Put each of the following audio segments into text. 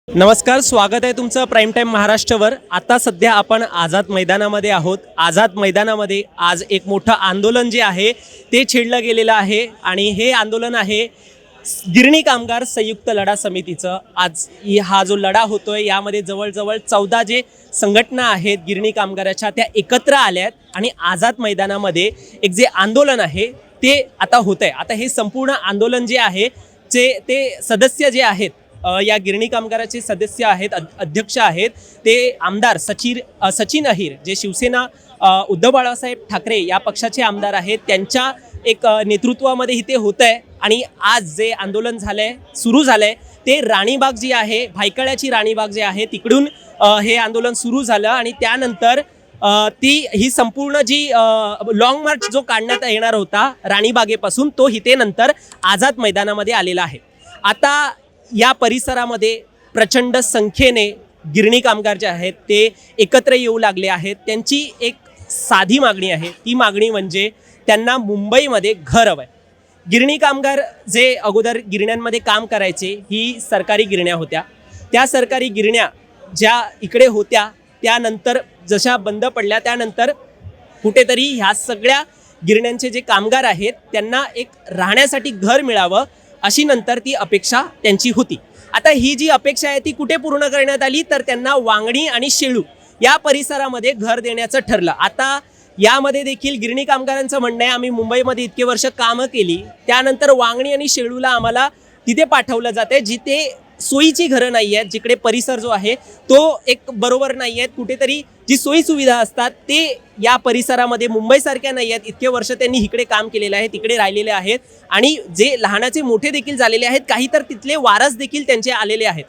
नमस्कार, स्वागत आहे तुमचं प्राईम टाईम महाराष्ट्रवर। आता सध्या आपण आझाद मैदानामध्ये आहोत। आझाद मैदानामध्ये आज एक मोठं आंदोलन जे आहे ते छेडलं गेलेलं आहे आणि हे आंदोलन आहे गिरणी कामगार संयुक्त लढा समितीचं। आज हा जो लढा होतोय यामध्ये जवळजवळ 14 जे संघटना आहेत गिरणी कामगाराच्या त्या एकत्र आल्यात आणि आझाद मैदानामध्ये एक जे आंदोलन आहे ते आता होतंय। आता हे संपूर्ण आंदोलन जे आहे ते सदस्य जे आहेत या गिरणी कामगाराचे सदस्य आहेत, अध्यक्ष आहेत ते आमदार सचिन अहिर जे शिवसेना उद्धव बाळासाहेब ठाकरे या पक्षाचे आमदार आहेत, त्यांच्या एक नेतृत्वामध्ये इथे होत आहे। आणि आज जे आंदोलन झालंय सुरू झालंय ते राणीबाग जी आहे, भायखळ्याची राणीबाग जे आहे तिकडून हे आंदोलन सुरू झालं आणि त्यानंतर ही संपूर्ण जी लॉंग मार्च जो काढण्यात येणार होता राणीबागेपासून तो इथे नंतर आझाद मैदानामध्ये आलेला आहे। आता या परिसरामध्ये प्रचंड संख्येने गिरणी कामगार जे आहेत ते एकत्र येऊ लागले आहेत। त्यांची एक साधी मागणी आहे, ती मागणी म्हणजे त्यांना मुंबईमध्ये घर हवं आहे। गिरणी कामगार जे अगोदर गिरण्यांमध्ये काम करायचे ही सरकारी गिरण्या होत्या, त्या सरकारी गिरण्या ज्या इकडे होत्या त्यानंतर जशा बंद पडल्या त्यानंतर कुठेतरी ह्या सगळ्या गिरण्यांचे जे कामगार आहेत त्यांना एक राहण्यासाठी घर मिळावं अशी नंतर ती अपेक्षा त्यांची होती। आता ही जी अपेक्षा आहे ती कुठे पूर्ण करण्यात आली तर त्यांना वांगणी आणि शेळू या परिसरामध्ये घर देण्याचं ठरलं। आता यामध्ये देखील गिरणी कामगारांचं म्हणणं आहे आम्ही मुंबईमध्ये इतके वर्ष कामं केली, त्यानंतर वांगणी आणि शेळूला आम्हाला तिथे पाठवलं जाते जिथे सोयीची घरं नाही आहेत, जिकडे परिसर जो आहे तो एक बरोबर नाही आहेत, कुठेतरी जी सोयी सुविधा असतात ते या परिसरामध्ये मुंबईसारख्या नाही आहेत। इतके वर्ष त्यांनी इकडे काम केलेलं आहे, तिकडे राहिलेले आहेत आणि जे लहानाचे मोठे देखील झालेले आहेत, काही तर तिथले वारस देखील त्यांचे आलेले आहेत।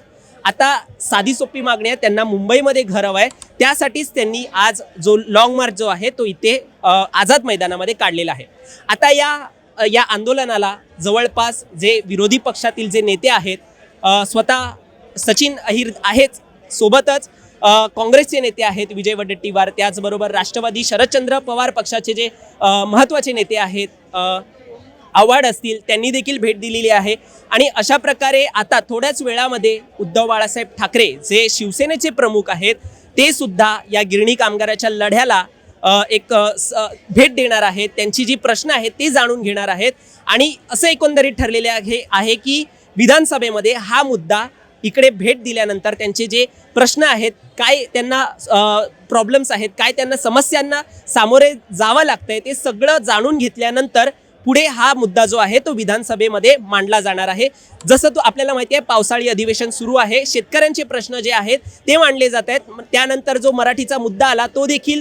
आता साधी सोपी मागणी आहे, त्यांना मुंबईमध्ये घर हवं आहे, त्यासाठीच त्यांनी आज जो लॉंग मार्च जो आहे तो इथे आझाद मैदानामध्ये काढलेला आहे। आता या आंदोलनाला जवळपास जे विरोधी पक्षातील जे नेते आहेत, स्वतः सचिन अहिर आहेत, सोबतच काँग्रेसचे नेते आहेत विजय वडेट्टीवार, त्याचबरोबर राष्ट्रवादी शरदचंद्र पवार पक्षाचे जे महत्त्वाचे नेते आहेत आव्हाड असतील त्यांनी देखील भेट दिलेली आहे। आणि अशा प्रकारे आता थोड्याच वेळामध्ये उद्धव बाळासाहेब ठाकरे जे शिवसेनेचे प्रमुख आहेत ते सुद्धा या गिरणी कामगाराच्या लढ्याला एक भेट देणार आहेत, त्यांची जी प्रश्न आहेत ते जाणून घेणार आहेत आणि असं एकंदरीत ठरलेले आहे की विधानसभेमध्ये हा मुद्दा इकडे भेट दिल्यानंतर त्यांचे जे प्रश्न आहेत, काय त्यांना प्रॉब्लेम्स आहेत, काय त्यांना समस्यांना सामोरे जावं लागतंय ते सगळं जाणून घेतल्यानंतर पुढे हा मुद्दा जो आहे तो विधानसभेमध्ये मांडला जाणार आहे। जसं तो आपल्याला माहिती आहे पावसाळी अधिवेशन सुरू आहे, शेतकऱ्यांचे प्रश्न जे आहेत ते मांडले जात आहेत। त्यानंतर जो मराठीचा मुद्दा आला तो देखील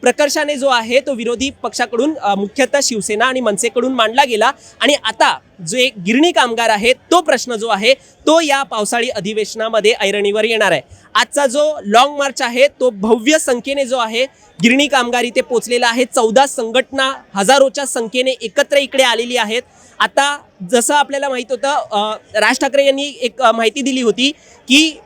प्रकर्षाने जो आहे तो विरोधी पक्षाकडून मुख्यतः शिवसेना आणि मनसेकडून मांडला गेला आणि आता जे गिरणी कामगार आहेत तो प्रश्न जो आहे तो या पावसाळी अधिवेशनामध्ये ऐरणीवर येणार आहे। आजचा जो लॉंग मार्च आहे तो भव्य संख्येने जो आहे गिरणी कामगार इथे पोचलेला आहे। 14 संघटना हजारोच्या संख्येने एकत्र इकडे आलेली आहेत। आता जसं आपल्याला माहित होतं राज ठाकरे यांनी एक माहिती दिली होती की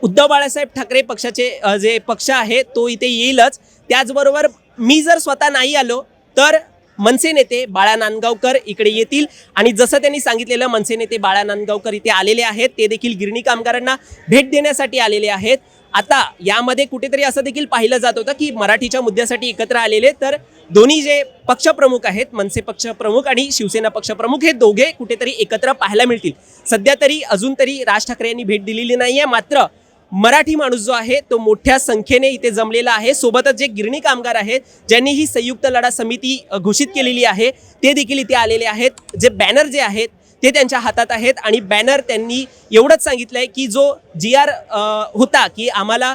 उद्धव बाळासाहेब ठाकरे पक्षाचे जे पक्ष आहे तो इथे येईलच, त्याचबरोबर मी जर स्वतः नाही आलो तर मनसे नेते बाळा नांदगावकर इकडे येतील आणि जसं त्यांनी सांगितलेलं मनसे नेते बाळा नांदगावकर इथे आलेले आहेत, ते देखील गिरणी कामगारांना भेट देण्यासाठी आलेले आहेत। आता यामध्ये कुठेतरी असं देखील पाहिलं जात होतं की मराठीच्या मुद्द्यासाठी एकत्र आलेले तर दोन्ही जे पक्षप्रमुख आहेत, मनसे पक्षप्रमुख आणि शिवसेना पक्षप्रमुख, हे दोघे कुठेतरी एकत्र पाहायला मिळतील। सध्या तरी अजून तरी राज ठाकरे यांनी भेट दिलेली नाही आहे, मात्र मराठी माणूस जो आहे तो मोठ्या संख्येने इथे जमलेला आहे। सोबतच जे गिरणी कामगार आहेत ज्यांनी ही संयुक्त लढा समिती घोषित केलेली आहे ते देखील इथे आलेले आहेत। जे बॅनर जे आहेत ते त्यांच्या हातात आहेत आणि बॅनर त्यांनी एवढंच सांगितलंय की जो GR होता की आम्हाला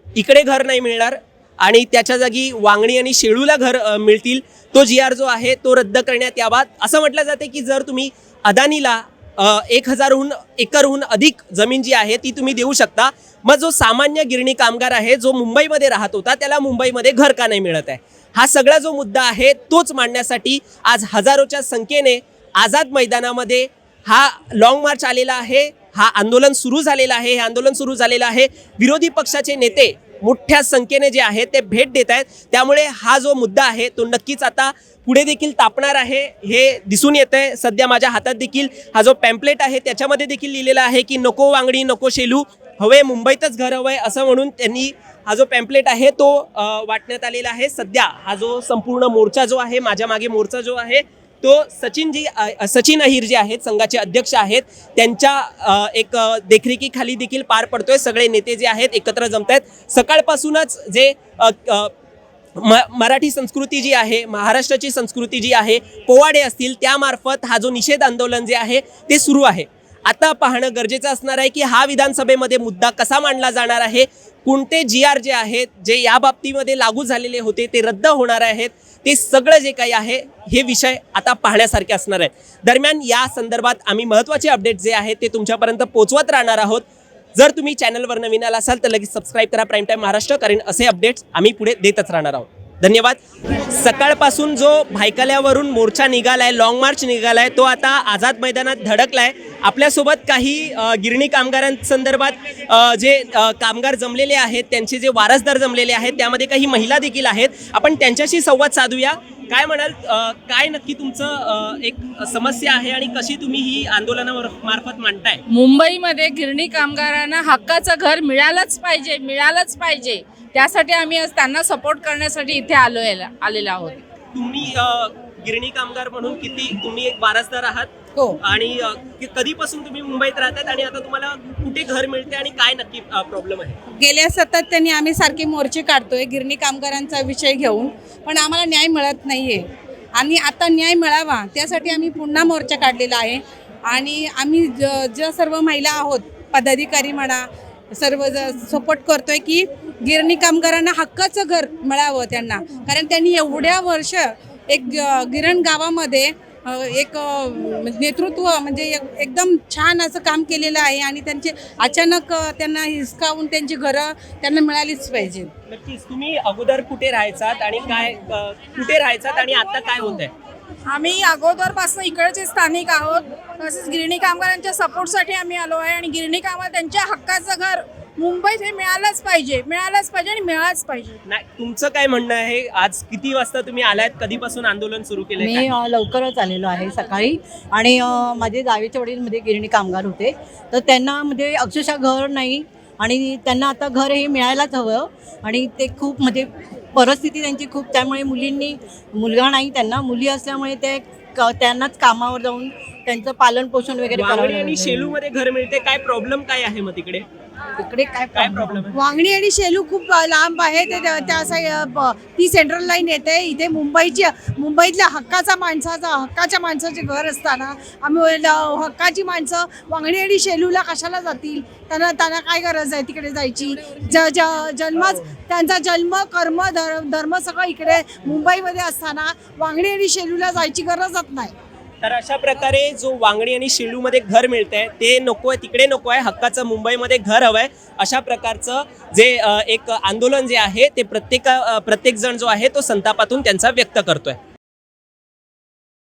इकडे घर नाही मिळणार आणि त्याच्या जागी वांगणी आणि शेळूला घर मिळतील, तो GR जो आहे तो रद्द करण्यात यावा। असं म्हटलं जाते की जर तुम्ही अदानीला 1000 एकरहून अधिक जमीन जी आहे ती तुम्ही देऊ शकता, मग जो सामान्य गिरणी कामगार आहे जो मुंबईमध्ये राहत होता त्याला मुंबईमध्ये घर का नाही मिळत आहे, हा सगळा जो मुद्दा आहे तोच मांडण्यासाठी आज हजारोच्या संख्येने आझाद मैदानामध्ये हा लॉंग मार्च आलेला आहे, हा आंदोलन सुरू झालेला आहे। हे आंदोलन सुरू झालेलं आहे, विरोधी पक्षाचे नेते मोठ्या संख्येने जे आहे ते भेट देत आहेत, त्यामुळे हा जो मुद्दा आहे तो नक्कीच आता पुढे देखील तापणार आहे हे दिसून येतंय। सध्या माझ्या हातात देखील हा जो पॅम्पलेट आहे त्याच्यामध्ये देखील लिहिलेला आहे की नको वांगडी नको शेलू, हवे मुंबईतच घर हवंय असं म्हणून त्यांनी हा जो पॅम्पलेट आहे तो वाटण्यात आलेला आहे. सध्या हा जो संपूर्ण मोर्चा जो आहे, माझ्या मागे मोर्चा जो आहे तो सचिन अहिर जे आहेत, संघाचे अध्यक्ष आहेत, त्यांच्या एक देखरेखीखाली देखील पार पडतोय. सगळे नेते जे आहेत एकत्र जमत आहेत. सकाळपासूनच जे मराठी संस्कृती जी आहे, महाराष्ट्राची संस्कृती जी आहे, पोवाडे असतील त्यामार्फत हा जो निषेध आंदोलन जे आहे ते सुरू आहे. आता पाहणं गरजेचं असणार आहे की हा विधानसभेमध्ये मुद्दा कसा मांडला जाणार आहे, कोणते GR जे आहेत जे या बाबतीमध्ये लागू झालेले होते ते रद्द होणार आहेत, ते सगळं जे काही आहे हे विषय आता पाहण्यासारखे असणार आहेत. दरम्यान या संदर्भात आम्ही महत्त्वाचे अपडेट जे आहेत ते तुमच्यापर्यंत पोहोचवत राहणार आहोत. जर तुम्ही चॅनलवर नवीन आला असाल तर लगेच सबस्क्राईब करा प्राईम टाईम महाराष्ट्र, कारण असे अपडेट्स आम्ही पुढे देतच राहणार आहोत. धन्यवाद. सकाळपासून जो भायखल्यावरून मोर्चा निघालाय, लॉंग मार्च निघालाय, तो आता आझाद मैदानात धडकलाय. आपल्यासोबत काही गिरणी कामगारांसंदर्भात जे कामगार जमलेले आहेत, त्यांचे जे वारसदार जमलेले आहेत, त्यामध्ये काही महिला देखील आहेत. आपण त्यांच्याशी संवाद साधूया. काय म्हणाल, काय नक्की तुमचं एक समस्या आहे आणि कशी तुम्ही ही आंदोलनामार्फत मांडताय? मुंबईमध्ये गिरणी कामगारांना हक्काचं घर मिळालंच पाहिजे. त्यासाठी आम्ही आज त्यांना सपोर्ट करण्यासाठी इथे आलेलो आहोत. तुम्ही गिरणी कामगार म्हणून तुम्ही एक वारसदार आहात? हो. आणि कधीपासून तुम्ही मुंबईत राहतात आणि आता तुम्हाला कुठे घर मिळते आणि काय नक्की प्रॉब्लेम आहे? गेल्या सातत्याने आम्ही सारखे मोर्चे काढतोय गिरणी कामगारांचा विषय घेऊन, पण आम्हाला न्याय मिळत नाहीये आणि आता न्याय मिळावा त्यासाठी आम्ही पुन्हा मोर्चा काढलेला आहे. आणि आम्ही ज्या सर्व महिला आहोत, पदाधिकारी म्हणा, सर्व सपोर्ट करतोय की गिरणी कामगारांना हक्काचं घर मिळावं त्यांना, कारण त्यांनी एवढ्या वर्ष एक गिरण गावामध्ये एक नेतृत्व म्हणजे एकदम छान असं काम केलेलं आहे आणि त्यांचे अचानक त्यांना हिसकावून त्यांची घरं त्यांना मिळालीच पाहिजे. नक्कीच. तुम्ही अगोदर कुठे राहायचात आणि कुठे राहायचात आणि आता काय होतंय? आम्ही अगोदरपासून इकडचे स्थानिक आहोत. तसेच गिरणी कामगारांच्या सपोर्टसाठी आम्ही आलो आहे आणि गिरणी कामगार त्यांच्या हक्काचं घर मुंबईत हे मिळालंच पाहिजे आणि मिळालंच पाहिजे. नाही, तुमचं काय म्हणणं आहे? आज किती वाजता तुम्ही आलात? कधीपासून आंदोलन सुरू केले? मी लवकरच आलेलो आहे सकाळी. आणि माझे जावेचे वडील मध्ये गिरणी कामगार होते, तर त्यांना म्हणजे अक्षरशः घर नाही आणि त्यांना आता घर हे मिळायलाच हवं. आणि ते खूप म्हणजे परिस्थिती त्यांची खूप, त्यामुळे मुलगा नाही, त्यांना मुली असल्यामुळे ते त्यांनाच कामावर जाऊन त्यांचं पालन पोषण वगैरे करावं. आणि शेलूमध्ये घर मिळते, काय प्रॉब्लेम काय आहे मग तिकडे? तिकडे काय प्रॉब्लेम आहे? वांगणी आणि शेलू खूप लांब आहे, ती सेंट्रल लाईन येते. इथे मुंबईतल्या हक्काच्या माणसाचे घर असताना आम्ही हक्काची माणसं वांगणी आणि शेलूला कशाला जातील? त्यांना काय गरज आहे तिकडे जायची? त्यांचा जन्म कर्म धर्म सगळं इकडे मुंबईमध्ये असताना वांगणी आणि शेलूला जायची गरजच नाही. तर अशा प्रकारे जो वांगणी आणि शेलूमध्ये घर मिळतंय ते नको आहे, तिकडे नको आहे, हक्काचं मुंबईमध्ये घर हवंय. अशा प्रकारचं जे एक आंदोलन जे आहे ते प्रत्येक जण जो आहे तो संतापातून त्यांचा व्यक्त करतोय.